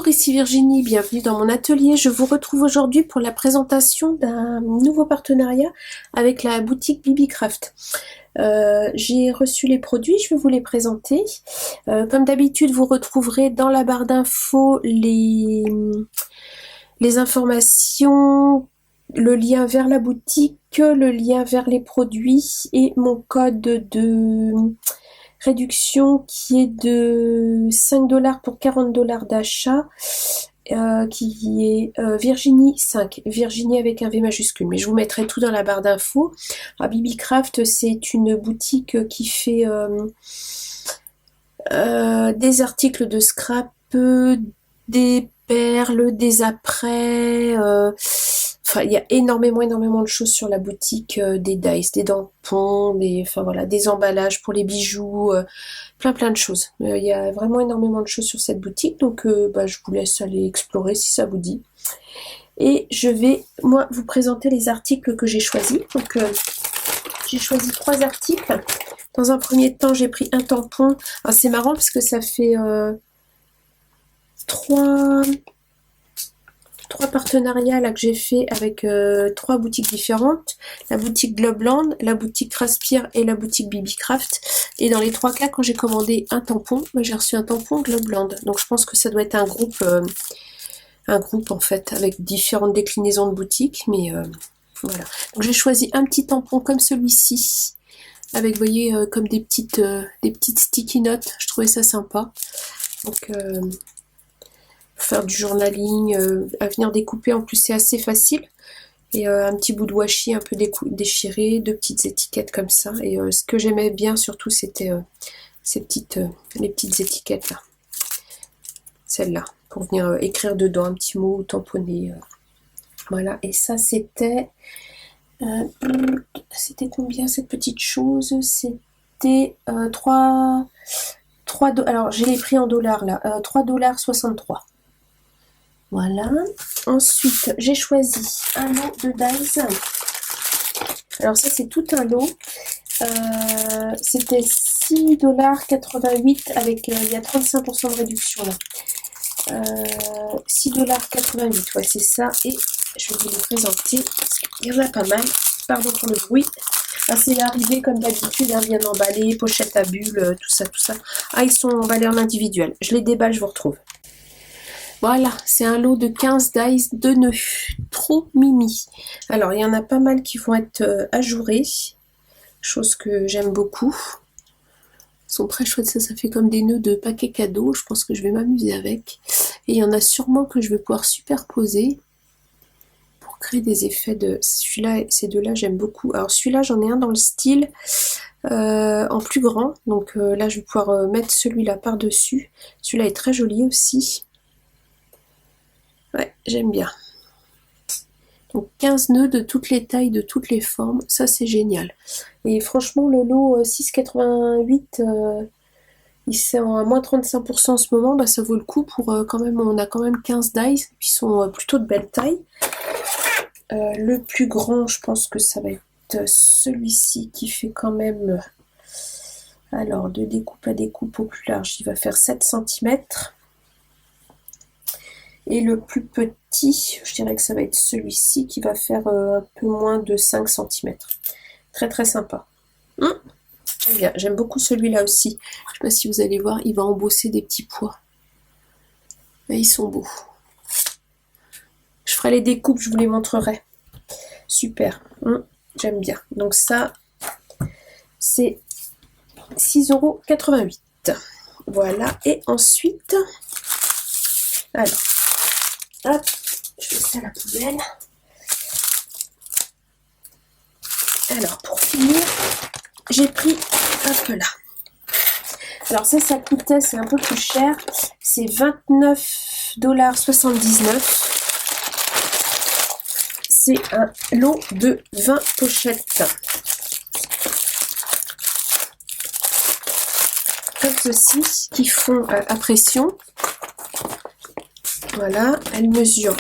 Bonjour, ici Virginie, bienvenue dans mon atelier. Je vous retrouve aujourd'hui pour la présentation d'un nouveau partenariat avec la boutique Bibicraft. J'ai reçu les produits, je vais vous les présenter. Comme d'habitude, vous retrouverez dans la barre d'infos les informations, le lien vers la boutique, le lien vers les produits et mon code de réduction qui est de 5 $ pour 40 $ d'achat, qui est Virginie 5, Virginie avec un V majuscule, mais je vous mettrai tout dans la barre d'infos. Bibicraft, c'est une boutique qui fait des articles de scrap, des perles, des apprêts, enfin il y a énormément de choses sur la boutique, des dice, des tampons, des emballages pour les bijoux, plein de choses. Il y a vraiment énormément de choses sur cette boutique, donc je vous laisse aller explorer si ça vous dit. Et je vais moi vous présenter les articles que j'ai choisis. Donc j'ai choisi 3 articles. Dans un premier temps, j'ai pris un tampon. Alors, c'est marrant parce que ça fait 3 partenariats là que j'ai fait avec 3 boutiques différentes. La boutique Globland, la boutique Raspir et la boutique Bibicraft. Et dans les 3 cas, quand j'ai commandé un tampon, j'ai reçu un tampon Globland. Donc je pense que ça doit être un groupe en fait avec différentes déclinaisons de boutiques. Mais voilà. Donc j'ai choisi un petit tampon comme celui-ci, avec, vous voyez, comme des petites sticky notes. Je trouvais ça sympa. Donc, pour faire du journaling, à venir découper, en plus c'est assez facile. Et un petit bout de washi un peu déchiré, 2 petites étiquettes comme ça. Et ce que j'aimais bien surtout, c'était les petites étiquettes là. Celle-là, pour venir écrire dedans un petit mot, tamponner. Voilà, et ça c'était... c'était combien cette petite chose? C'était 3 alors j'ai les prix en dollars là, 3,63 $. Voilà. Ensuite j'ai choisi un lot de dies. Alors ça c'est tout un lot. C'était 6,88 $, avec il y a 35% de réduction là. 6,88 $, ouais c'est ça. Et je vais vous les présenter parce qu'il y en a pas mal. Pardon pour le bruit. Ah, c'est arrivé comme d'habitude, hein, bien emballé, pochette à bulles, tout ça. Ah, ils sont emballés en individuel. Je les déballe, je vous retrouve. Voilà, c'est un lot de 15 dies de nœuds. Trop mimi. Alors, il y en a pas mal qui vont être ajourés. Chose que j'aime beaucoup. Ils sont très chouettes, ça fait comme des nœuds de paquets cadeaux. Je pense que je vais m'amuser avec. Et il y en a sûrement que je vais pouvoir superposer pour créer des effets de... Celui-là, ces deux-là, j'aime beaucoup. Alors celui-là, j'en ai un dans le style en plus grand. Donc là, je vais pouvoir mettre celui-là par-dessus. Celui-là est très joli aussi. Ouais, j'aime bien. Donc 15 nœuds de toutes les tailles, de toutes les formes. Ça, c'est génial. Et franchement, le lot 6,88, il est à moins 35% en ce moment. Ça vaut le coup pour quand même... On a quand même 15 dies qui sont plutôt de belle taille. Le plus grand, je pense que ça va être celui-ci qui fait quand même... Alors, de découpe à découpe au plus large, il va faire 7 cm. Et le plus petit, je dirais que ça va être celui-ci qui va faire un peu moins de 5 cm. Très sympa. J'aime bien, j'aime beaucoup celui-là aussi. Je sais pas si vous allez voir, il va embosser des petits pois. Et ils sont beaux. Je ferai les découpes, je vous les montrerai. Super, j'aime bien. Donc ça, c'est 6,88 €. Voilà, et ensuite, alors, hop, je mets ça à la poubelle. Alors, pour finir, j'ai pris un peu là. Alors ça coûtait, c'est un peu plus cher. C'est 29,79 $. C'est un lot de 20 pochettes. Comme ceci, qui font à pression. Voilà, elles mesurent.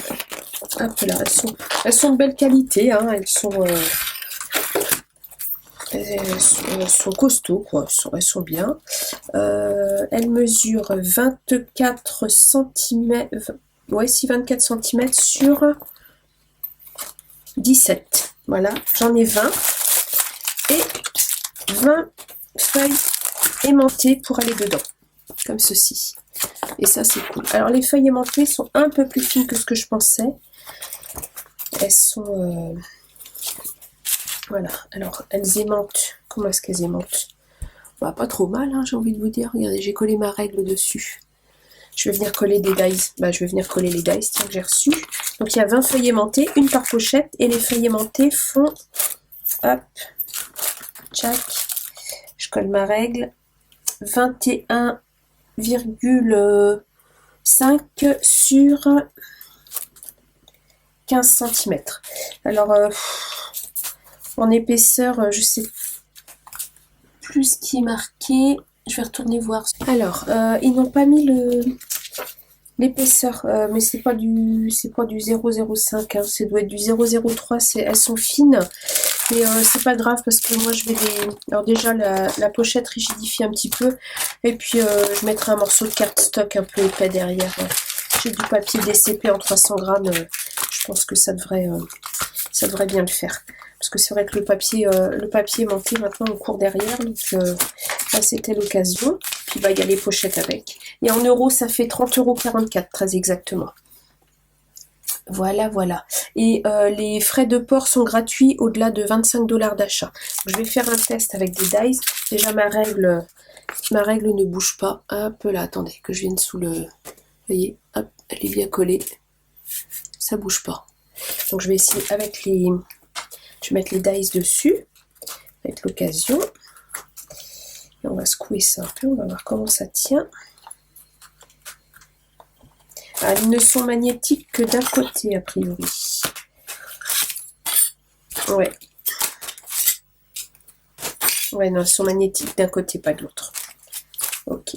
Hop là, elles sont de belle qualité, hein, elles sont elles sont costauds, quoi. Elles sont bien. Elles mesurent 24 cm. Ouais, si 24 cm sur 17. Voilà, j'en ai 20. Et 20 feuilles aimantées pour aller dedans. Comme ceci. Et ça, c'est cool. Alors, les feuilles aimantées sont un peu plus fines que ce que je pensais. Elles sont... Voilà. Alors, elles aimantent. Comment est-ce qu'elles aimantent? Bah, pas trop mal, hein, j'ai envie de vous dire. Regardez, j'ai collé ma règle dessus. Je vais venir coller des dies. Bah, je vais venir coller les dies, tiens, que j'ai reçu. Donc, il y a 20 feuilles aimantées, une par pochette. Et les feuilles aimantées font... Hop. Tchac. Je colle ma règle. 21,5 sur 15 cm. Alors, en épaisseur, je sais plus ce qui est marqué. Je vais retourner voir. Alors, ils n'ont pas mis l'épaisseur, mais c'est pas du 0,05, hein, ça doit être du 0,03. Elles sont fines, mais c'est pas grave parce que moi je vais les... Alors déjà la pochette rigidifie un petit peu, et puis je mettrai un morceau de cardstock un peu épais derrière. J'ai du papier DCP en 300 grammes, je pense que ça devrait bien le faire. Parce que c'est vrai que le papier aimanté maintenant on court derrière, donc là c'était l'occasion. Puis bah, il y a les pochettes avec. Et en euros, ça fait 30,44 €, très exactement. Voilà, voilà. Et les frais de port sont gratuits au-delà de 25 $ d'achat. Je vais faire un test avec des dies. Déjà, ma règle ne bouge pas. Hop là, attendez, que je vienne sous le... Vous voyez, hop, elle est bien collée. Ça bouge pas. Donc, je vais essayer avec les... Je vais mettre les dies dessus, avec l'occasion. Et on va secouer ça un peu, on va voir comment ça tient. Ah, ils ne sont magnétiques que d'un côté, a priori. Ouais. Ouais, non, ils sont magnétiques d'un côté, pas de l'autre. Ok.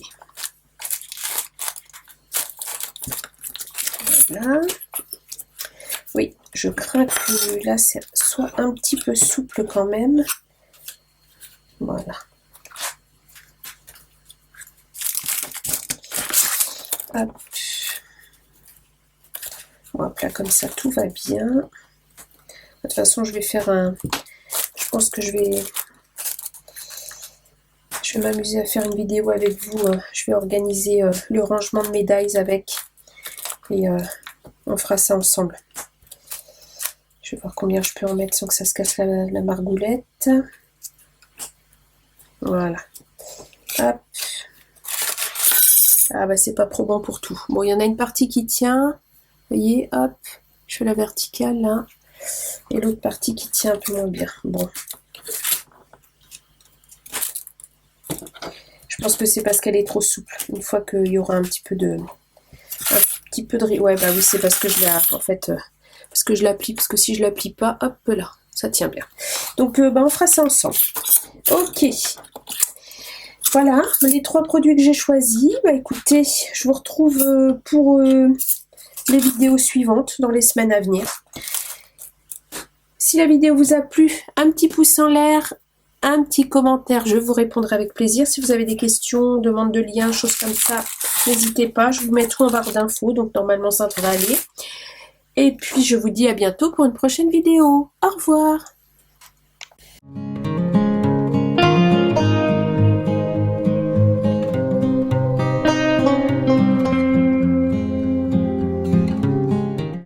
Voilà. Oui, je crains que là, ça soit un petit peu souple quand même. Voilà. Hop. Hop là, comme ça, tout va bien. De toute façon, je vais faire un... Je pense que je vais m'amuser à faire une vidéo avec vous. Je vais organiser le rangement de mes dies avec. Et on fera ça ensemble. Je vais voir combien je peux en mettre sans que ça se casse la margoulette. Voilà. Hop. Ah bah c'est pas probant pour tout. Bon, il y en a une partie qui tient. Vous voyez, hop. Je fais la verticale là. Et l'autre partie qui tient un peu moins bien. Bon. Je pense que c'est parce qu'elle est trop souple. Une fois qu'il y aura un petit peu de... Ouais, bah oui, c'est parce que je la... En fait... parce que je l'applique. Parce que si je l'applique pas, hop là. Ça tient bien. Donc, bah on fera ça ensemble. Ok. Voilà, les 3 produits que j'ai choisis. Bah écoutez, je vous retrouve pour les vidéos suivantes dans les semaines à venir. Si la vidéo vous a plu, un petit pouce en l'air, un petit commentaire, je vous répondrai avec plaisir. Si vous avez des questions, demandes de liens, choses comme ça, n'hésitez pas. Je vous mets tout en barre d'infos, donc normalement ça devrait aller. Et puis je vous dis à bientôt pour une prochaine vidéo. Au revoir!